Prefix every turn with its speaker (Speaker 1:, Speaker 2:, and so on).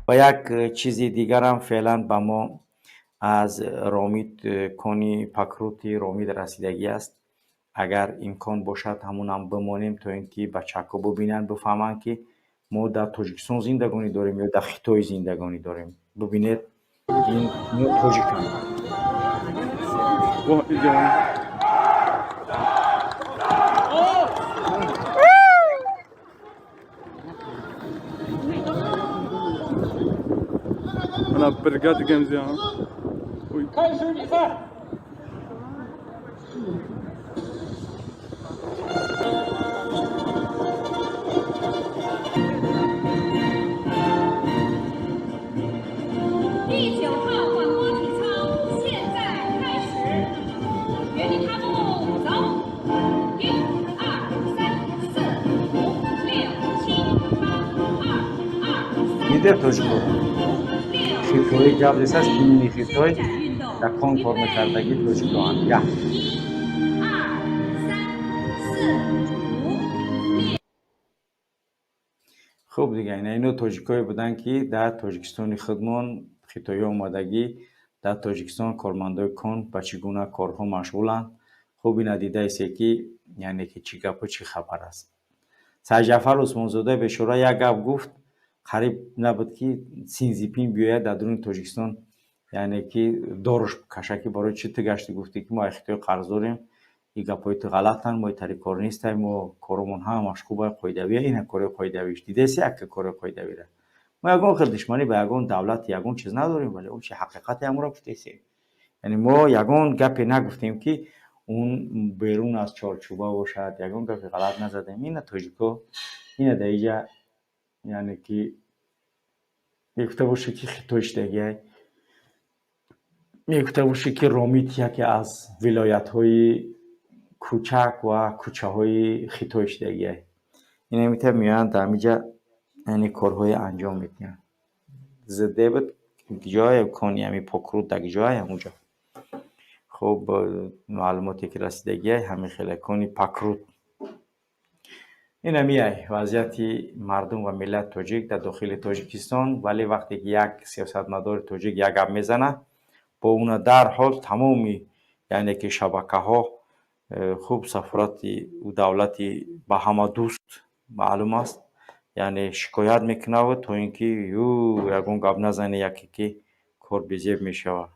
Speaker 1: و یک چیزی دیگر هم فعلا به ما از رامید کنی پکروتی رامید رسیدگی است. اگر امکان باشد همون هم بمانیم تا اینکه بچه‌ها ببینن بفهمن که ما در تاجیکستان زندگانی داریم یا در خطای زندگانی داریم. ببینید این تاجیکان
Speaker 2: انا برقاد جيمز
Speaker 3: 开始比赛。第9号广播体操现在开始，原地踏步走，1、2、3、4、5、6、7、8、2、2、3、
Speaker 1: میده تاجیکو خطای جاب دستش اینی خطای در کنفرم کردگی تاجیکو هم یا
Speaker 3: 1、2、3、4、5。خوب
Speaker 1: دیگه اینو تاجیکایی بودن که در تاجیکستان خودمون خطای آمادگی در تاجیکستان کارمندای کن به چگونه کارها مشغولن. خوب این دیده است که یعنی که چی گپ و چی خبر است. سید جعفر عثمانزاده به شورا یک گپ گفت قریب نبود که سینزیپین بیاید در درون تاجیکستان یعنی که دارش بکشه که برای چی گشتی گفتی که ما اختیار قرض داریم این گپای تو غلطن ما طریق کار نیستیم و کارمون همش خوبه قاعده‌ای این کار قاعده‌ایش دیده سی یک کار قاعده‌ای را ما یگان خیلی دشمنی به یگان دولت یگان چیز نداریم ولی اون چه حقیقت هم را گفته سی یعنی ما یگان گپی نگفتیم که اون بیرون از چارچوبه باشد یگان گپی غلط نزدیم این تاجیکو این دیگه یعنی که میگفته باشه که خطوش دیگه میگفته باشه که رامید یکی از ولایت‌های کوچک و کوچه های خطوش دیگه این میتونه میان در اینجا یعنی کارهای انجام میدن زده بود جای کنی همی پاکرود در جای همونجا خب معلوماتی که رسیدگی همین خیلی کنی پاکرود این همیه وضعیت مردم و ملت تاجیک در داخل تاجیکستان ولی وقتی که یک سیاستمدار تاجیک یک گپ میزنه با اون در حال تمامی یعنی که شبکه ها خوب سفارت و دولتی با همه دوست معلوم است یعنی شکایت میکنه و تا اینکه یگون گپ نزنه یکی که کار بزیب میشود